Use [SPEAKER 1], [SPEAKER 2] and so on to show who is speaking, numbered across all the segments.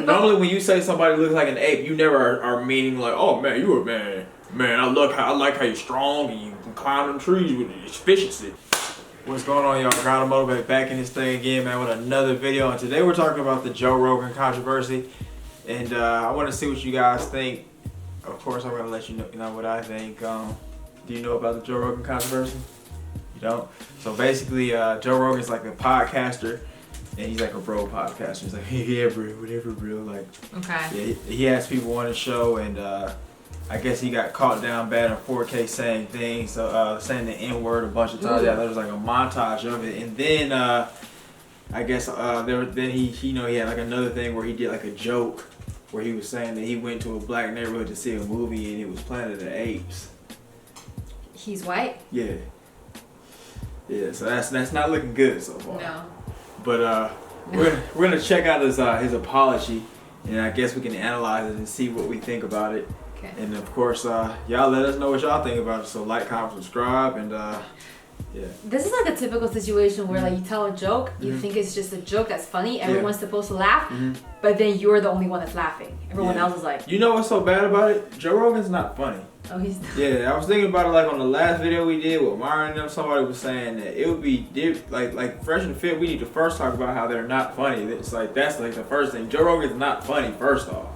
[SPEAKER 1] normally when you say somebody looks like an ape, you never are meaning like, oh man, you a man. Man, I like how you're strong and you can climb them trees with efficiency. What's going on, y'all? Ground Motivate back in this thing again, man, with another video. And today we're talking about the Joe Rogan controversy. And I want to see what you guys think. Of course, I'm going to let you know what I think. Do you know about the Joe Rogan controversy? You don't? So basically, Joe Rogan's like a podcaster. And he's like a bro podcaster. He's like, yeah, bro, whatever, bro. Like,
[SPEAKER 2] okay.
[SPEAKER 1] Yeah, he has people on the show, and I guess he got caught down bad in 4K saying things, saying the N-word a bunch of times. Yeah, there was like a montage of it, and then I guess then he had like another thing where he did like a joke where he was saying that he went to a black neighborhood to see a movie and it was Planet of the Apes.
[SPEAKER 2] He's white?
[SPEAKER 1] Yeah. Yeah, so that's not looking good so far.
[SPEAKER 2] No.
[SPEAKER 1] But we're gonna check out his apology, and I guess we can analyze it and see what we think about it.
[SPEAKER 2] Okay.
[SPEAKER 1] And of course, y'all let us know what y'all think about it. So like, comment, subscribe, and yeah.
[SPEAKER 2] This is like a typical situation where like you tell a joke, you think it's just a joke that's funny, everyone's supposed to laugh, but then you're the only one that's laughing. Everyone else is like.
[SPEAKER 1] You know what's so bad about it? Joe Rogan's not funny.
[SPEAKER 2] Oh, he's not.
[SPEAKER 1] Yeah, I was thinking about it like on the last video we did with Myron and them. Somebody was saying that it would be like Fresh and Fit. We need to first talk about how they're not funny. It's like that's like the first thing. Joe Rogan's not funny. First off,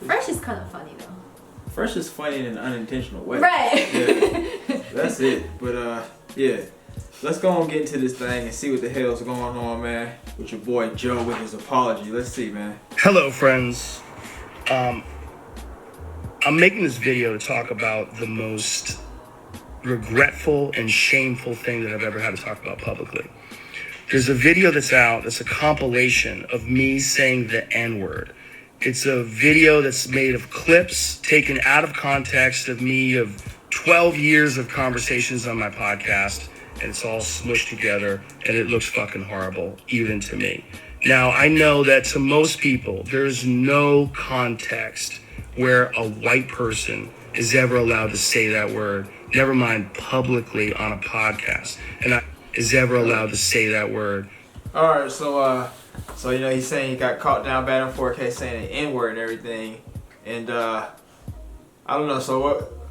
[SPEAKER 2] Fresh is kind of funny though.
[SPEAKER 1] Fresh is funny in an unintentional way.
[SPEAKER 2] Right.
[SPEAKER 1] Yeah, that's it. But yeah, let's go and get into this thing and see what the hell's going on, man. With your boy Joe with his apology. Let's see, man.
[SPEAKER 3] Hello, friends. I'm making this video to talk about the most regretful and shameful thing that I've ever had to talk about publicly. There's a video that's out that's a compilation of me saying the N-word. It's a video that's made of clips taken out of context of me of 12 years of conversations on my podcast, and it's all smushed together, and it looks fucking horrible, even to me. Now, I know that to most people, there's no context where a white person is ever allowed to say that word, never mind publicly on a podcast, is ever allowed to say that word.
[SPEAKER 1] All right, so he's saying he got caught down bad in 4K saying the N-word and everything, and I don't know. So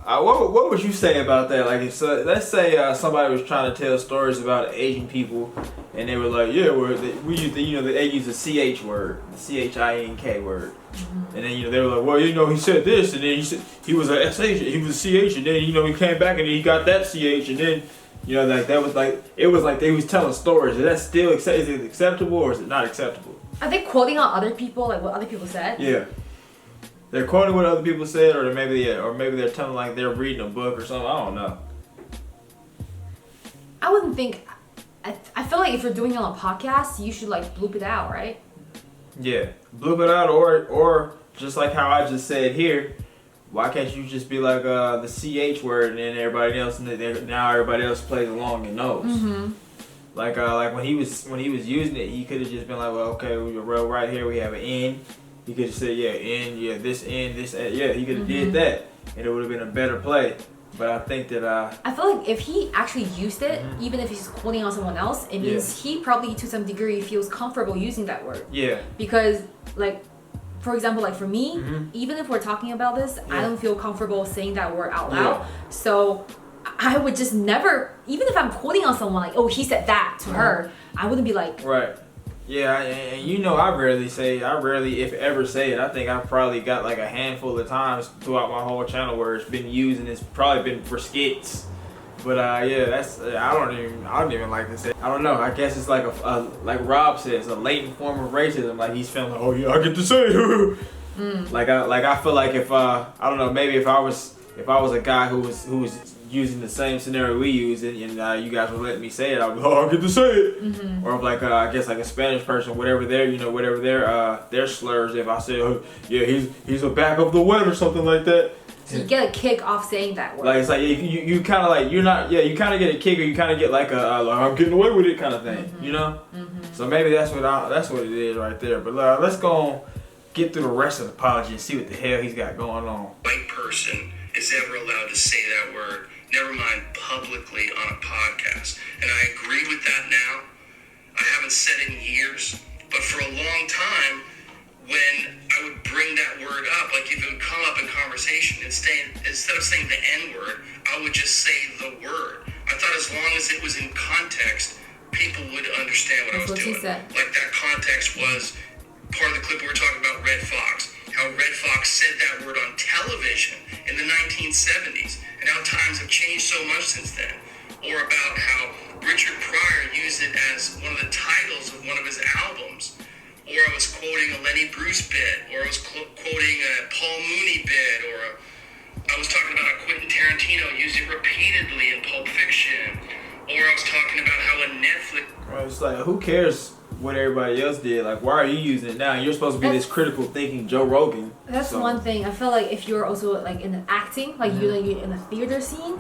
[SPEAKER 1] what would you say about that? Like, if let's say somebody was trying to tell stories about Asian people, and they were like, yeah, they use the CH word, the CHINK word. And then they were like, well, he said this, and then he said he was a SH, he was a CH, and then he came back and he got that CH, and then like that was like it was like they was telling stories. Is that still is it acceptable or is it not acceptable?
[SPEAKER 2] Are they quoting on other people, like what other people said?
[SPEAKER 1] Yeah, they're quoting what other people said, or maybe they're telling like they're reading a book or something. I don't know.
[SPEAKER 2] I wouldn't think. I feel like if you're doing it on a podcast, you should like bloop it out, right?
[SPEAKER 1] Yeah, bloop it out, or just like how I just said here. Why can't you just be like the CH word and then everybody else, and now everybody else plays along and knows? Like when he was using it, he could have just been like, well, okay, right here we have an N. He could have said, yeah, N, yeah, this N, this N. Yeah, he could have did that, and it would have been a better play. But I think that
[SPEAKER 2] I feel like if he actually used it, even if he's quoting on someone else, it means he probably to some degree feels comfortable using that word. Yeah. Because like, for example, like for me, even if we're talking about this, I don't feel comfortable saying that word out loud. So I would just never, even if I'm quoting on someone like, oh, he said that to her, I wouldn't be like.
[SPEAKER 1] Right. Yeah, and I rarely, if ever, say it. I think I've probably got like a handful of times throughout my whole channel where it's been used, and it's probably been for skits. But yeah, that's I don't even like to say. I don't know. I guess it's like like Rob says, a latent form of racism. Like he's feeling like, oh yeah, I get to say it. Like I feel like if I don't know, maybe if I was a guy who was using the same scenario we use, and you guys would let me say it, I would be, oh, I get to say it. Or if like I guess like a Spanish person, whatever their slurs. If I say, oh, yeah, he's a back of the wet or something like that.
[SPEAKER 2] So you get a kick off saying that word.
[SPEAKER 1] Like it's like you kind of like you kind of get a kick, or you kind of get like like, I'm getting away with it kind of thing, So maybe that's what it is right there. But let's go on, get through the rest of the apology and see what the hell he's got going on.
[SPEAKER 3] White person is ever allowed to say that word, never mind publicly on a podcast. And I agree with that now. I haven't said it in years, but for a long time, when word up. Like if it would come up in conversation, instead of saying the N-word, I would just say the word. I thought as long as it was in context, people would understand what I was doing. Like that context was part of the clip we were talking about Red Fox. How Red Fox said that word on television in the 1970s, and how times have changed so much since then. Or about how Richard Pryor used it as one of the titles of one of his albums. Or I was quoting a Lenny Bruce bit, or I was quoting a Paul Mooney bit, or I was talking about how Quentin Tarantino used it repeatedly in Pulp Fiction, or I was talking about how a Netflix...
[SPEAKER 1] Well, it's like, who cares what everybody else did? Like, why are you using it now? You're supposed to be this critical thinking Joe Rogan.
[SPEAKER 2] That's one thing. I feel like if you're also like in acting, like you're in a theater scene,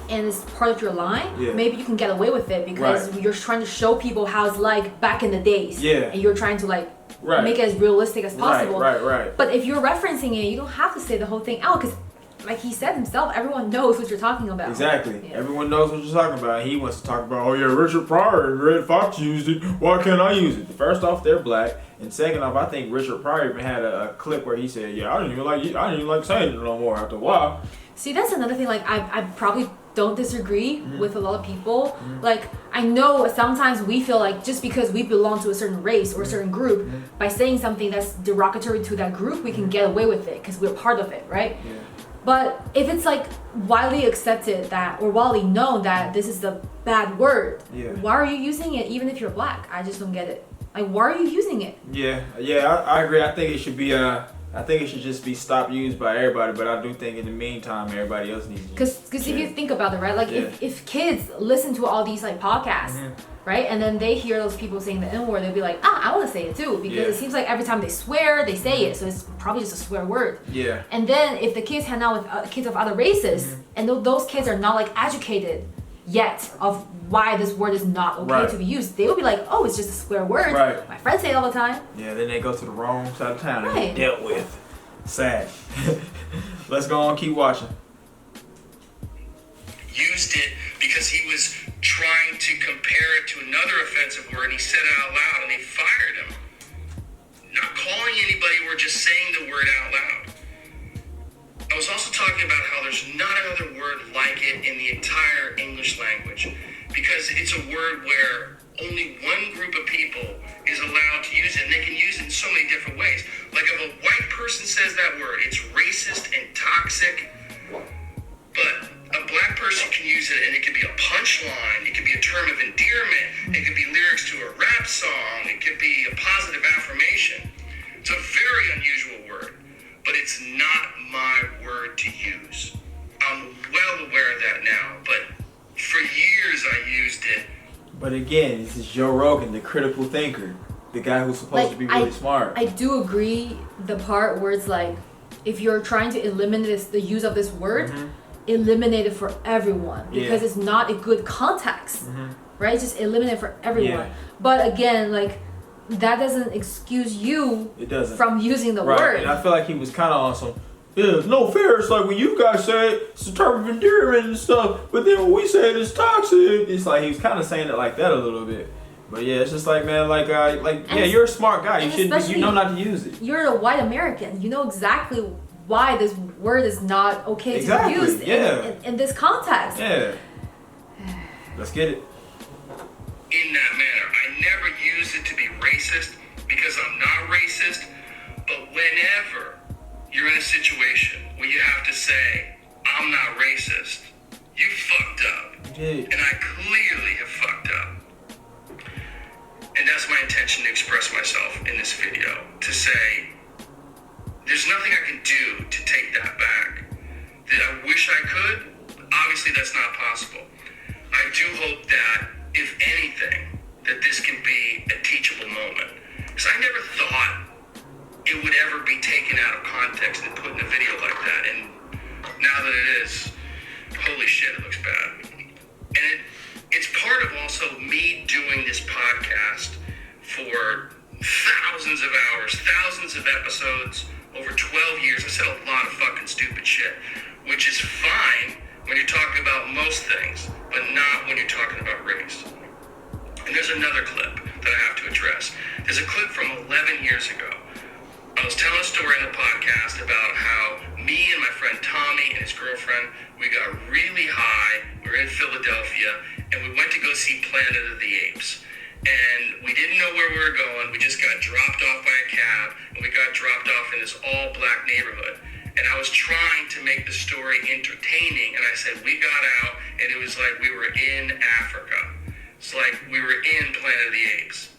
[SPEAKER 2] and it's part of your line, maybe you can get away with it because you're trying to show people how it's like back in the days, and you're trying to like make it as realistic as possible.
[SPEAKER 1] Right.
[SPEAKER 2] But if you're referencing it, you don't have to say the whole thing out because, like he said himself, everyone knows what you're talking about.
[SPEAKER 1] Exactly. Yeah. Everyone knows what you're talking about. He wants to talk about, oh yeah, Richard Pryor and Red Fox used it. Why can't I use it? First off, they're black, and second off, I think Richard Pryor even had a clip where he said, yeah, I didn't even like saying it no more after a while.
[SPEAKER 2] See, that's another thing. Like I probably don't disagree with a lot of people. Like I know sometimes we feel like just because we belong to a certain race or a certain group, by saying something that's derogatory to that group, we can get away with it because we're part of it, right?
[SPEAKER 1] Yeah.
[SPEAKER 2] But if it's like widely accepted that or widely known that this is the bad word, why are you using it even if you're black? I just don't get it. Like, why are you using it?
[SPEAKER 1] Yeah, I agree. I think it should be I think it should just be stopped used by everybody, but I do think in the meantime everybody else needs to.
[SPEAKER 2] Because if you think about it, right? Like if kids listen to all these like podcasts, right, and then they hear those people saying the N-word, they'll be like, I want to say it too, because it seems like every time they swear, they say it, so it's probably just a swear word.
[SPEAKER 1] Yeah.
[SPEAKER 2] And then if the kids hang out with kids of other races, and those kids are not like educated yet of why this word is not okay to be used, they will be like, oh, it's just a swear word. Right. My friends say it all the time.
[SPEAKER 1] Yeah, then they go to the wrong side of town and get dealt with. Sad. Let's go on, keep watching.
[SPEAKER 3] Used it because he was trying to compare it to another offensive word, and he said it out loud, and they fired him. Not calling anybody, we're just saying the word out loud. I was also talking about how there's not another word like it in the entire English language, because it's a word where only one group of people is allowed to use it, and they can use it in so many different ways. Like if a white person says that word, it's racist and toxic, but a black person can use it, and it could be a punchline, it could be a term of endearment, it could be lyrics to a rap song, it could be a positive affirmation. It's a very unusual word, but it's not my word to use. I'm well aware of that now, but for years I used it.
[SPEAKER 1] But again, this is Joe Rogan, the critical thinker, the guy who's supposed to be really smart.
[SPEAKER 2] I do agree the part where it's like, if you're trying to eliminate the use of this word, eliminate it for everyone, because it's not a good context, right? Just eliminate it for everyone. Yeah. But again, like, that doesn't excuse you from using the word.
[SPEAKER 1] And I feel like he was kind of on some, it's no fair. It's like when you guys say it, it's a term of endearment and stuff, but then when we say it, it's toxic. It's like he was kind of saying it like that a little bit. But yeah, it's just like, man, you're a smart guy. You know not to use it.
[SPEAKER 2] You're a white American. You know exactly why this word is not okay to be used in this context.
[SPEAKER 1] Yeah. Let's get it.
[SPEAKER 3] In that manner, I never use it to be racist because I'm not racist, but whenever you're in a situation where you have to say, I'm not racist, you fucked up. And I clearly have fucked up. And that's my intention to express myself in this video, to say, there's nothing I can do to take that back. That I wish I could, obviously that's not possible. I do hope that, if anything, that this can be a teachable moment. Because I never thought it would ever be taken out of context and put in a video like that. And now that it is, holy shit, it looks bad. And it's part of also me doing this podcast for thousands of hours, thousands of episodes, over 12 years. I said a lot of fucking stupid shit, which is fine when you're talking about most things, but not when you're talking about race. And there's another clip that I have to address. There's a clip from 11 years ago. I was telling a story in the podcast about how me and my friend Tommy and his girlfriend, we got really high. We were in Philadelphia, and we went to go see Planet of the Apes. And we didn't know where we were going. We just got dropped off by a cab, and we got dropped off in this all-black neighborhood. And I was trying to make the story entertaining, and I said, we got out, and it was like we were in Africa. It's like we were in Planet of the Apes.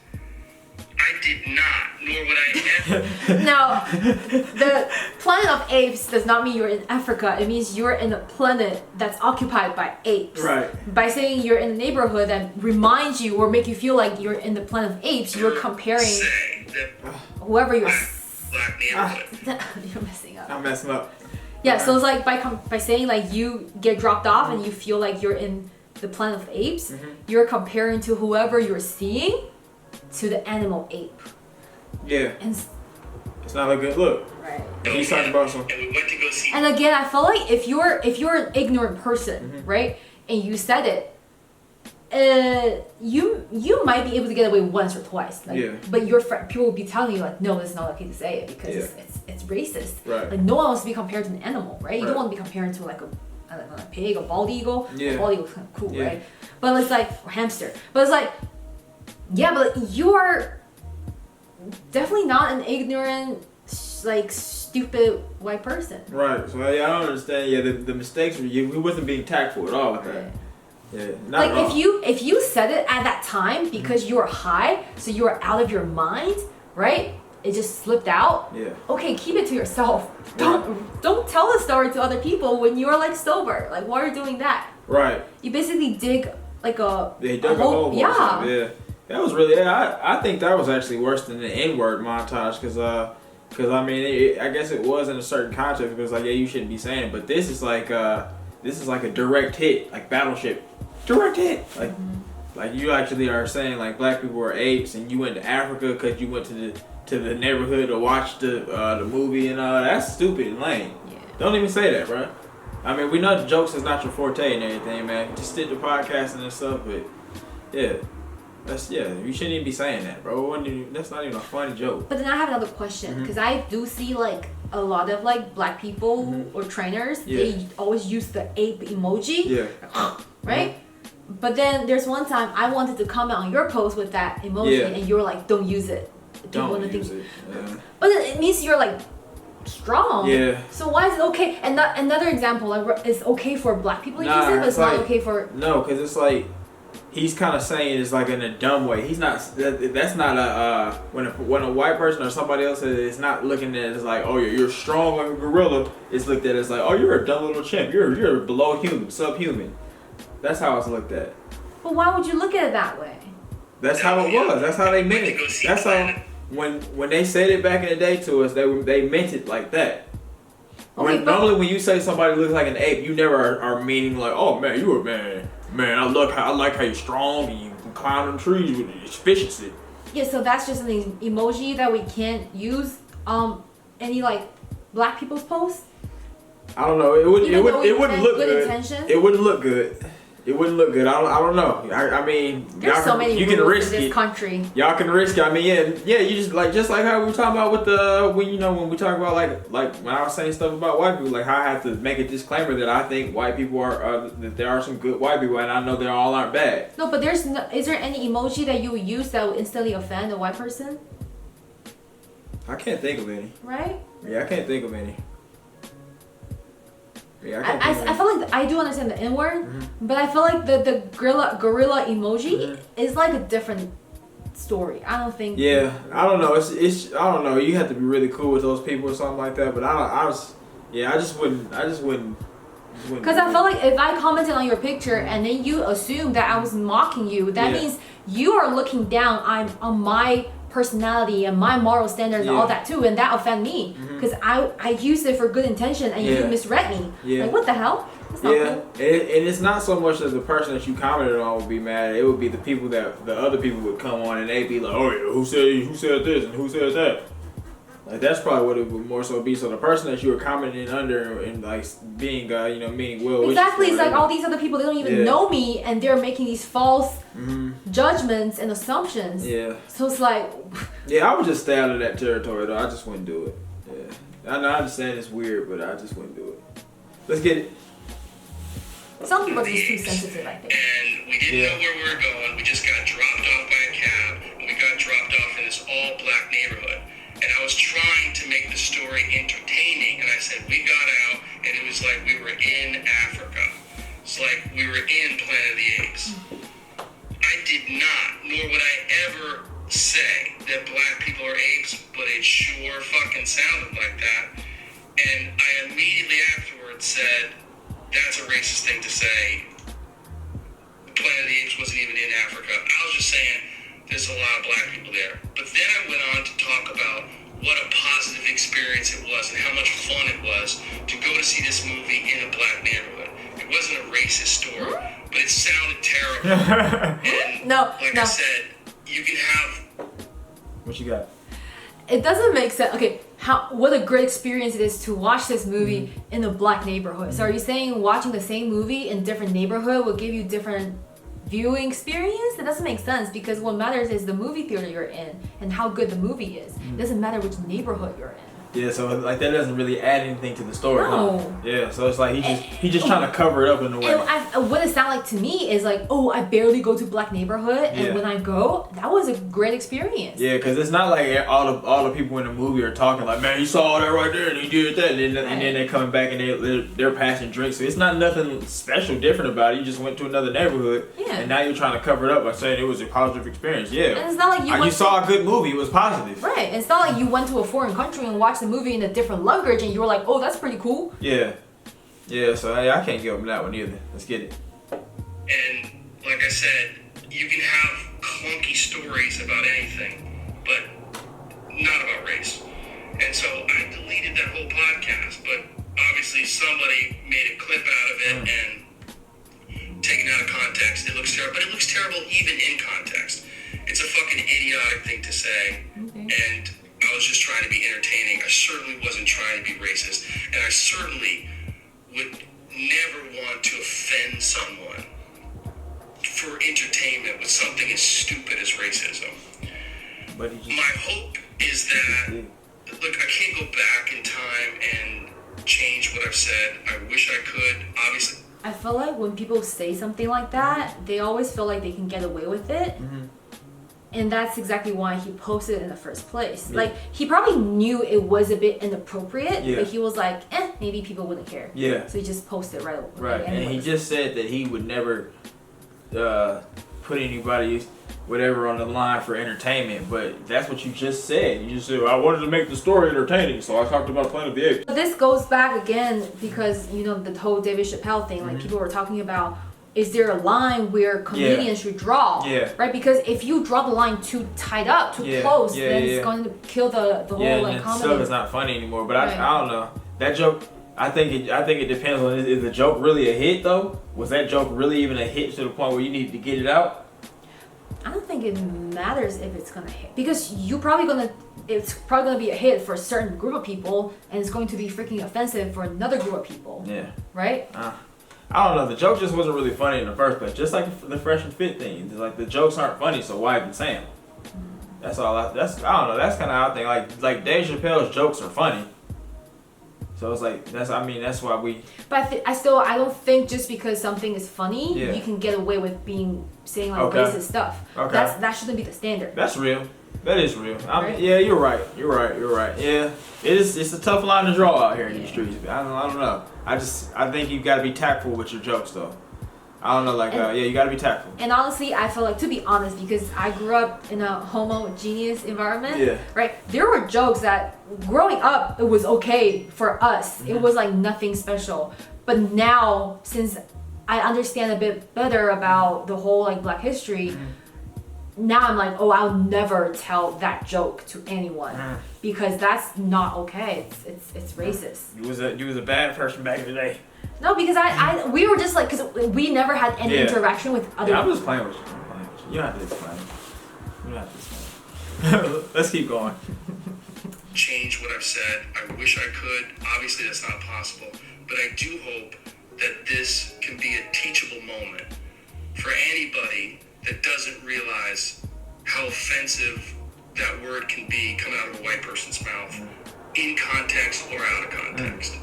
[SPEAKER 3] I did not, nor would I ever.
[SPEAKER 2] Now, the Planet of Apes does not mean you're in Africa. It means you're in a planet that's occupied by apes.
[SPEAKER 1] Right.
[SPEAKER 2] By saying you're in a neighborhood that reminds you or make you feel like you're in the Planet of Apes, you're comparing whoever you're.
[SPEAKER 3] Black neighborhood.
[SPEAKER 2] You're messing up.
[SPEAKER 1] I'm messing up.
[SPEAKER 2] Yeah, so it's like by saying like you get dropped off and you feel like you're in the Planet of Apes, you're comparing to whoever you're seeing to the animal ape.
[SPEAKER 1] Yeah.
[SPEAKER 2] And
[SPEAKER 1] it's not a good look.
[SPEAKER 2] Right.
[SPEAKER 1] And he's talking about some.
[SPEAKER 3] And we went to go see.
[SPEAKER 2] And again, I feel like if you're an ignorant person, right, and you said it, you might be able to get away once or twice, like, but your people will be telling you like, no, it's not okay to say it because it's racist.
[SPEAKER 1] Right.
[SPEAKER 2] Like no one wants to be compared to an animal, right? You don't want to be compared to like a pig, a bald eagle.
[SPEAKER 1] Yeah.
[SPEAKER 2] A bald eagle's kind of cool, right? But it's like or hamster. But it's like, yeah, but you are definitely not an ignorant, like stupid white person.
[SPEAKER 1] Right. So yeah, I don't understand. Yeah, the mistakes were we wasn't being tactful at all with that.
[SPEAKER 2] Right.
[SPEAKER 1] Yeah, not
[SPEAKER 2] like
[SPEAKER 1] at all.
[SPEAKER 2] if you said it at that time because you were high, so you were out of your mind, right? It just slipped out.
[SPEAKER 1] Yeah.
[SPEAKER 2] Okay, keep it to yourself. Don't tell the story to other people when you're like sober. Like why are you doing that?
[SPEAKER 1] Right.
[SPEAKER 2] You basically dig like a
[SPEAKER 1] They dug a hole.
[SPEAKER 2] Yeah.
[SPEAKER 1] Yeah. That was really. I think that was actually worse than the N-word montage because I mean I guess it was in a certain context because like you shouldn't be saying it, but this is like a direct hit like Battleship. Direct hit, like you actually are saying like black people are apes, and you went to Africa because you went to the neighborhood to watch the movie and that's stupid and lame. Yeah. Don't even say that, bro. I mean, we know the jokes is not your forte and everything, man. Just stick to podcasting and stuff, but you shouldn't even be saying that, bro. That's not even a funny joke.
[SPEAKER 2] But then I have another question because I do see like a lot of like black people or trainers. They always use the ape emoji. Yeah. Right. But then there's one time I wanted to comment on your post with that emoji, and you were like, "Don't use it."
[SPEAKER 1] Don't use it.
[SPEAKER 2] But it means you're like strong.
[SPEAKER 1] Yeah.
[SPEAKER 2] So why is it okay? And another example, like, it's okay for black people to use it, but it's not okay for.
[SPEAKER 1] No, because it's like he's kind of saying it's like in a dumb way. He's not. That's not a when a white person or somebody else says it's not looking at it as like, oh, you're strong like a gorilla. It's looked at as like, oh, you're a dumb little chimp. You're below human, subhuman. That's how it's looked at.
[SPEAKER 2] But why would you look at it that way?
[SPEAKER 1] That's how it was. That's how they meant it. That's how when they said it back in the day to us, they meant it like that. Okay, normally when you say somebody looks like an ape, you never are meaning like, oh man, you a man. Man, I like how you're strong and you can climb them trees with efficiency.
[SPEAKER 2] Yeah, so that's just an emoji that we can't use any like black people's posts.
[SPEAKER 1] I don't know. It wouldn't look good.
[SPEAKER 2] Intentions?
[SPEAKER 1] It wouldn't look good. It wouldn't look good. I don't know. I mean,
[SPEAKER 2] there's so many rules in this country.
[SPEAKER 1] Y'all can risk it. I mean, yeah. You just like how we were talking about with the when we talk about like when I was saying stuff about white people, like how I have to make a disclaimer that I think white people are that there are some good white people, and I know they all aren't bad.
[SPEAKER 2] No, but is there any emoji that you would use that would instantly offend a white person?
[SPEAKER 1] I can't think of any.
[SPEAKER 2] Right?
[SPEAKER 1] Yeah, I can't think of any. Yeah,
[SPEAKER 2] I feel like I do understand the N-word, but I feel like the gorilla emoji is like a different story. I don't think.
[SPEAKER 1] Yeah, I don't know. It's I don't know. You have to be really cool with those people or something like that. But I just wouldn't.
[SPEAKER 2] Because I felt like if I commented on your picture and then you assume that I was mocking you, that means you are looking down on my personality and my moral standards and all that too, and that offend me because I used it for good intention and you misread me. Like what the hell? That's not cool.
[SPEAKER 1] And it's not so much that the person that you commented on would be mad. It would be the people that the other people would come on and they'd be like, oh yeah, who said this and who said that. Like that's probably what it would more so be. So the person that you were commenting under and like being meaning well.
[SPEAKER 2] Exactly, it's like all these other people, they don't even know me and they're making these false judgments and assumptions. Yeah. So it's like.
[SPEAKER 1] Yeah, I would just stay out of that territory though. I just wouldn't do it. Yeah. Yeah. I know, I understand it's weird, but I just wouldn't do it. Let's get it.
[SPEAKER 2] Some people are just too sensitive, I think.
[SPEAKER 3] And we didn't know where we were going. We just got dropped off by a cab. And we got dropped off in this all-black neighborhood. And I was trying to make the story entertaining. And I said, we got out, and it was like we were in Africa. It's like we were in Planet of the Apes. I did not, nor would I ever say that black people are apes, but it sure fucking sounded like that. And I immediately afterwards said, that's a racist thing to say. Planet of the Apes wasn't even in Africa. I was just saying there's a lot of black people there. But then I went on to talk about what a positive experience it was and how much fun it was to go to see this movie in a black neighborhood. It wasn't a racist story, but it sounded terrible. And I said, you can have...
[SPEAKER 1] What you got?
[SPEAKER 2] It doesn't make sense. Okay, what a great experience it is to watch this movie in a black neighborhood. So are you saying watching the same movie in different neighborhood will give you different viewing experience? That doesn't make sense, because what matters is the movie theater you're in and how good the movie is. It doesn't matter which neighborhood you're in.
[SPEAKER 1] Yeah, so like that doesn't really add anything to the story.
[SPEAKER 2] No.
[SPEAKER 1] Huh? Yeah, so it's like he just trying to cover it up in a way.
[SPEAKER 2] And what it sounds like to me is like, oh, I barely go to black neighborhood, and when I go, that was a great experience.
[SPEAKER 1] Yeah, because it's not like all the people in the movie are talking like, man, he saw that right there and he did that, and then they're coming back and they're passing drinks. So it's not nothing special different about it. You just went to another neighborhood, and now you're trying to cover it up by saying it was a positive experience. Yeah,
[SPEAKER 2] and it's not like
[SPEAKER 1] you saw a good movie. It was positive.
[SPEAKER 2] Right. It's not like you went to a foreign country and watched the movie in a different language and you were like, oh, that's pretty cool. Yeah.
[SPEAKER 1] Yeah, so hey, I can't give them that one either. Let's get it.
[SPEAKER 3] And like I said, you can have clunky stories about anything, but not about race. And so I deleted that whole podcast, but obviously somebody made a clip out of it and taken out of context. It looks terrible, but it looks terrible even in context. It's a fucking idiotic thing to say. And I was just trying to be entertaining. I certainly wasn't trying to be racist. And I certainly would never want to offend someone for entertainment with something as stupid as racism. My hope is that, look, I can't go back in time and change what I've said. I wish I could, obviously.
[SPEAKER 2] I feel like when people say something like that, they always feel like they can get away with it. And that's exactly why he posted it in the first place. Like, he probably knew it was a bit inappropriate, but he was like, maybe people wouldn't care. So he just posted right.
[SPEAKER 1] And he just said that he would never put anybody, whatever, on the line for entertainment. But that's what you just said. You just said, I wanted to make the story entertaining, so I talked about Planet of the Apes.
[SPEAKER 2] But this goes back again because, you know, the whole David Chappelle thing. Like, people were talking about, is there a line where comedians should draw? Right? Because if you draw the line too tight up, too close, then it's going to kill the whole like comedy.
[SPEAKER 1] Stuff is not funny anymore. But I don't know. That joke, I think it depends on, is the joke really a hit though? Was that joke really even a hit to the point where you need to get it out?
[SPEAKER 2] I don't think it matters if it's gonna hit, because it's probably gonna be a hit for a certain group of people, and it's going to be freaking offensive for another group of people. Right?
[SPEAKER 1] I don't know. The joke just wasn't really funny in the first place. Just like the Fresh and Fit thing. Like, the jokes aren't funny, so why even say them? That's all. I don't know. That's kind of how I think. Like Dave Chappelle's jokes are funny. So it's like that's why we.
[SPEAKER 2] But I don't think just because something is funny, you can get away with saying like racist stuff. That shouldn't be the standard.
[SPEAKER 1] That's real. That is real.
[SPEAKER 2] Right?
[SPEAKER 1] Yeah, you're right. Yeah, it's a tough line to draw out here in these streets. I don't know. I think you got to be tactful with your jokes though. I don't know, you got to be tactful.
[SPEAKER 2] And honestly, I feel like, to be honest, because I grew up in a homogeneous environment, right? There were jokes that growing up, it was okay for us. It was like nothing special. But now, since I understand a bit better about the whole like Black history, now I'm like, oh, I'll never tell that joke to anyone because that's not okay. It's racist.
[SPEAKER 1] You was a bad person back in the day.
[SPEAKER 2] No, because we were just like, because we never had any interaction with other.
[SPEAKER 1] I'm just playing with you. You don't have to explain. Let's keep going.
[SPEAKER 3] Change what I've said. I wish I could. Obviously, that's not possible. But I do hope that this can be a teachable moment for anybody that doesn't realize how offensive that word can be coming out of a white person's mouth in context or out of context.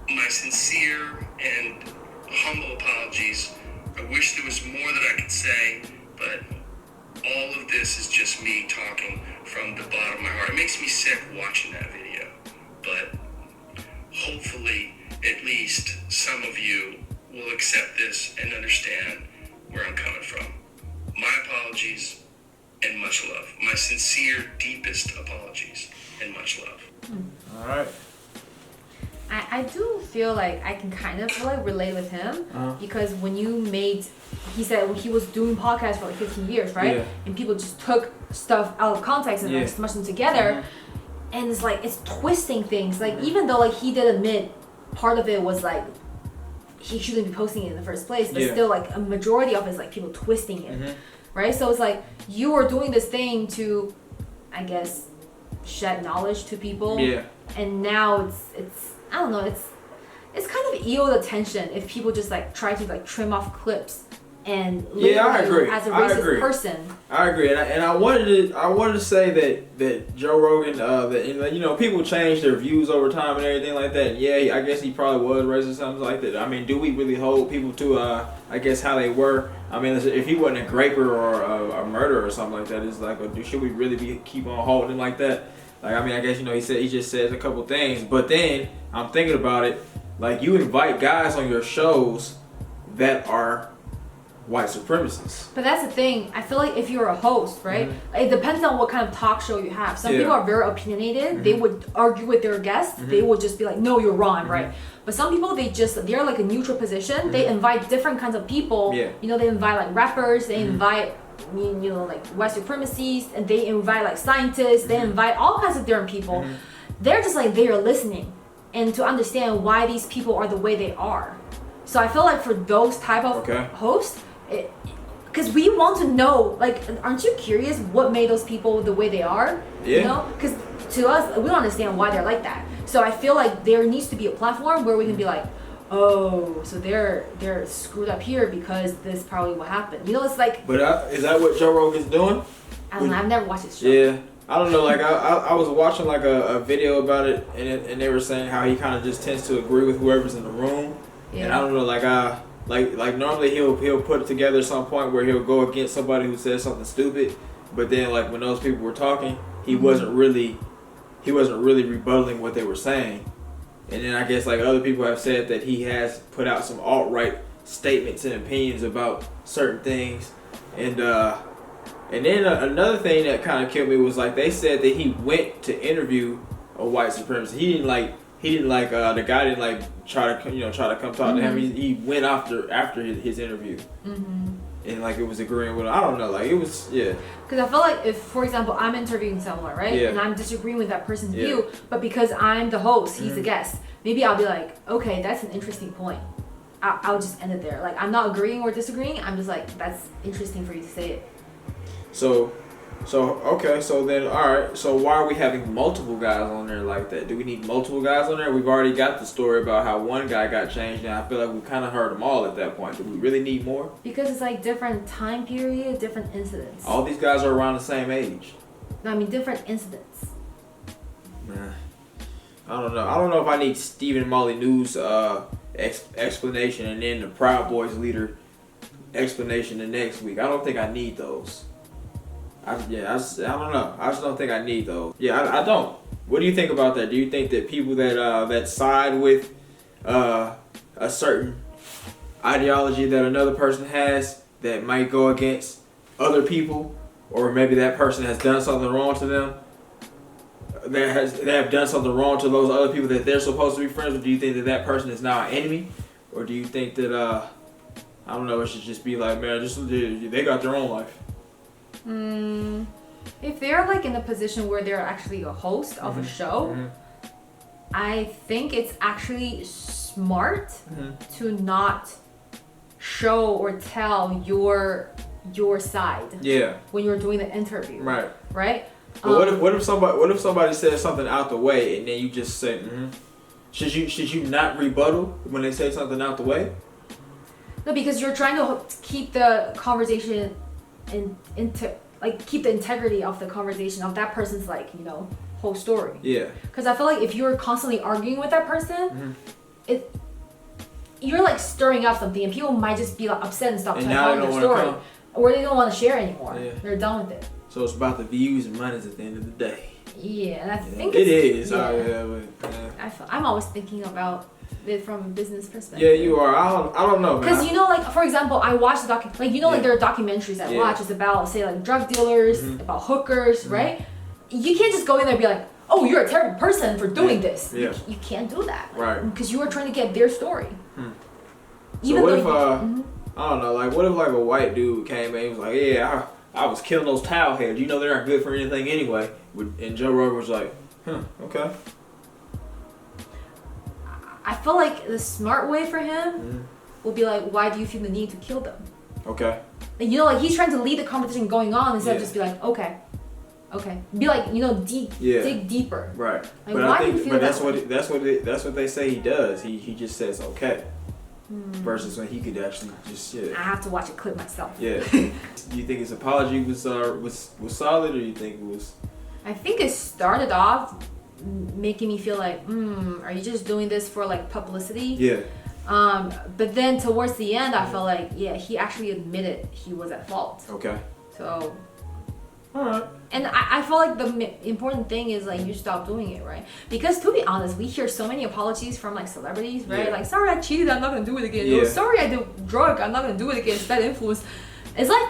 [SPEAKER 3] My sincere and humble apologies. I wish there was more that I could say, but all of this is just me talking from the bottom of my heart. It makes me sick watching that video, but hopefully at least some of you will accept this and understand where I'm coming from. My apologies and much love. My sincere, deepest apologies and much love.
[SPEAKER 1] All right.
[SPEAKER 2] I do feel like I can kind of like relate with him because when he said he was doing podcasts for like 15 years, right?
[SPEAKER 1] Yeah.
[SPEAKER 2] And people just took stuff out of context and like smushed them together. And it's like, it's twisting things. Like, even though like he did admit part of it was like, he shouldn't be posting it in the first place, but still like a majority of it is like people twisting it, right? So it's like, you are doing this thing to, I guess, shed knowledge to people. Yeah. And now it's I don't know, it's kind of ill attention if people just like try to like trim off clips and label
[SPEAKER 1] I agree.
[SPEAKER 2] you as a racist person.
[SPEAKER 1] I agree, and I wanted to say that Joe Rogan, that you know, people change their views over time and everything like that. And yeah, I guess he probably was racist, something like that. I mean, do we really hold people to I guess how they were? I mean, if he wasn't a graper or a murderer or something like that, it's like, should we really keep on holding him like that? Like, I mean, I guess, you know, he just says a couple things, but then I'm thinking about it, like, you invite guys on your shows that are white supremacists.
[SPEAKER 2] But that's the thing. I feel like if you're a host, right? It depends on what kind of talk show you have. Some people are very opinionated. They would argue with their guests. They would just be like, no, you're wrong, right? But some people, they're like a neutral position. They invite different kinds of people. Yeah. You know, they invite like rappers. They invite, you know, like white supremacists, and they invite like scientists. They invite all kinds of different people. They're just like, they are listening and to understand why these people are the way they are. So I feel like for those type of hosts, because we want to know, like, aren't you curious what made those people the way they are? Yeah. You know, because to us, we don't understand why they're like that. So I feel like there needs to be a platform where we can be like, oh, so they're screwed up here because this probably what happened. You know, it's like.
[SPEAKER 1] But is that what Joe Rogan's doing?
[SPEAKER 2] I don't know. I've never watched his show.
[SPEAKER 1] Yeah. I don't know, like I was watching like a video about it, and they were saying how he kind of just tends to agree with whoever's in the room. Yeah. And I don't know, like normally he'll put it together at some point where he'll go against somebody who says something stupid, but then like when those people were talking, he wasn't really rebutting what they were saying. And then I guess like other people have said that he has put out some alt-right statements and opinions about certain things, and then another thing that kind of killed me was like they said that he went to interview a white supremacist. He didn't like the guy didn't like try to come talk to him. He went after his interview, and like it was agreeing with him. I don't know, like it was
[SPEAKER 2] Because I feel like if, for example, I'm interviewing someone, right, and I'm disagreeing with that person's view, but because I'm the host, he's the guest, maybe I'll be like, okay, that's an interesting point. I'll just end it there. Like I'm not agreeing or disagreeing. I'm just like, that's interesting for you to say it.
[SPEAKER 1] So okay, so then alright, so why are we having multiple guys on there like that? Do we need multiple guys on there? We've already got the story about how one guy got changed, and I feel like we kind of heard them all at that point. Do we really need more?
[SPEAKER 2] Because it's like different time period, different incidents.
[SPEAKER 1] All these guys are around the same age.
[SPEAKER 2] No, I mean different incidents.
[SPEAKER 1] Nah. I don't know if I need Stephen Molyneux's explanation and then the Proud Boys leader explanation the next week. I don't think I need those. I don't know. I just don't think I need those. Yeah, I don't. What do you think about that? Do you think that people that side with a certain ideology that another person has that might go against other people, or maybe that person has done something wrong to them, they have done something wrong to those other people that they're supposed to be friends with? Do you think that person is now an enemy, or do you think that I don't know, it should just be like, man, they got their own life?
[SPEAKER 2] If they're like in a position where they're actually a host of a show, I think it's actually smart to not show or tell your side. Yeah. When you're doing the interview. Right. Right.
[SPEAKER 1] But what if somebody says something out the way and then you just say, Should you not rebuttal when they say something out the way?
[SPEAKER 2] No, because you're trying to keep the conversation keep the integrity of the conversation of that person's, like, you know, whole story.
[SPEAKER 1] Yeah.
[SPEAKER 2] Because I feel like if you're constantly arguing with that person, you're like stirring up something, and people might just be like upset and stop telling their story, or they don't want to share anymore. Yeah. They're done with it.
[SPEAKER 1] So it's about the views and monies at the end of the day.
[SPEAKER 2] Yeah, and I think
[SPEAKER 1] it is.
[SPEAKER 2] I'm always thinking about it from a business perspective.
[SPEAKER 1] Yeah, you are. I don't know, man.
[SPEAKER 2] Because you know, like for example, I watch the like there are documentaries I watch. It's about say like drug dealers, about hookers, right? You can't just go in there and be like, oh, you're a terrible person for doing this. Yeah. You can't do that.
[SPEAKER 1] Right.
[SPEAKER 2] Because you are trying to get their story.
[SPEAKER 1] So what if I don't know, like what if like a white dude came and he was like, yeah, I was killing those towel heads. You know they aren't good for anything anyway. And Joe Rogan was like, okay.
[SPEAKER 2] I feel like the smart way for him will be like, why do you feel the need to kill them?
[SPEAKER 1] Okay.
[SPEAKER 2] And, you know, like he's trying to lead the competition going on instead of just be like, okay. Be like, you know, dig deeper.
[SPEAKER 1] Right.
[SPEAKER 2] Like, but why do you feel
[SPEAKER 1] that's what they say he does. He just says okay. Versus when he could actually just
[SPEAKER 2] I have to watch a clip myself.
[SPEAKER 1] Yeah. Do you think his apology was solid, or do you think it was?
[SPEAKER 2] I think it started off making me feel like, are you just doing this for like publicity?
[SPEAKER 1] Yeah.
[SPEAKER 2] But then towards the end, I felt like, he actually admitted he was at fault.
[SPEAKER 1] Okay.
[SPEAKER 2] So.
[SPEAKER 1] Alright.
[SPEAKER 2] And I feel like the important thing is like you stop doing it, right? Because to be honest, we hear so many apologies from like celebrities, right?
[SPEAKER 1] Yeah.
[SPEAKER 2] Like, sorry I cheated, I'm not gonna do it again. Yeah. Or, sorry I did drug, I'm not gonna do it again. It's bad influence. It's like,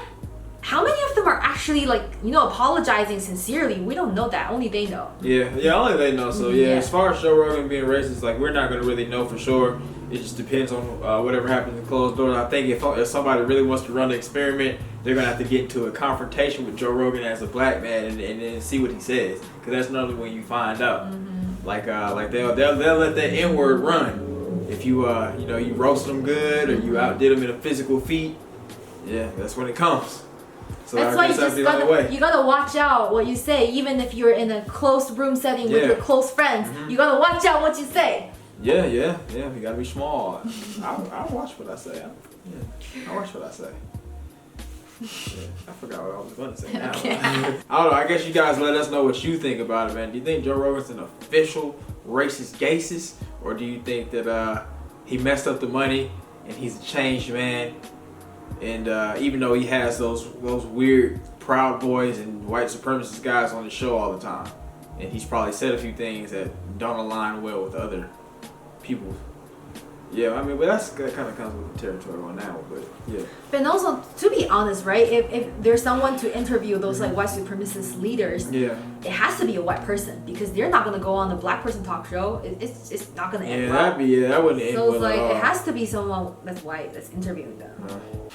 [SPEAKER 2] how many of them are actually like, you know, apologizing sincerely? We don't know that. Only they know.
[SPEAKER 1] Yeah, only they know. So as far as Joe Rogan being racist, like we're not gonna really know for sure. It just depends on whatever happens in closed doors. I think if somebody really wants to run the experiment, they're gonna have to get into a confrontation with Joe Rogan as a black man and then see what he says, because that's normally when you find out. Like they'll let that N-word run if you you roast them good or you outdid them in a physical feat. Yeah, that's when it comes. So
[SPEAKER 2] that's why you gotta watch out what you say, even if you're in a closed room setting with your close friends. You gotta watch out what you say.
[SPEAKER 1] Yeah. You gotta be small. I watch what I say. I watch what I say. I forgot what I was going to say now.
[SPEAKER 2] Okay.
[SPEAKER 1] I don't know. I guess you guys let us know what you think about it, man. Do you think Joe Rogan's an official racist gaysis, or do you think that he messed up the money and he's a changed man? And even though he has those weird Proud Boys and white supremacist guys on the show all the time, and he's probably said a few things that don't align well with other people. Yeah, I mean, but that kind of comes with the territory on that one, but yeah.
[SPEAKER 2] But also, to be honest, right, if there's someone to interview those like white supremacist leaders, it has to be a white person, because they're not gonna go on the black person talk show. It's not gonna end well.
[SPEAKER 1] That wouldn't end well.
[SPEAKER 2] So it's like it has to be someone that's white that's interviewing them.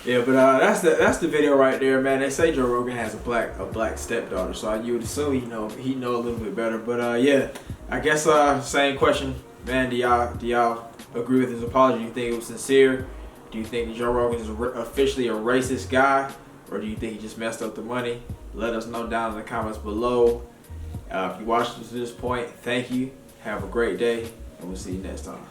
[SPEAKER 1] That's the video right there, man. They say Joe Rogan has a black stepdaughter, so you would assume he know a little bit better. But I guess same question, man. Do y'all agree with his apology? Do you think it was sincere? Do you think Joe Rogan is officially a racist guy, or do you think he just messed up the money? Let us know down in the comments below. If you watched to this point, thank you. Have a great day, and we'll see you next time.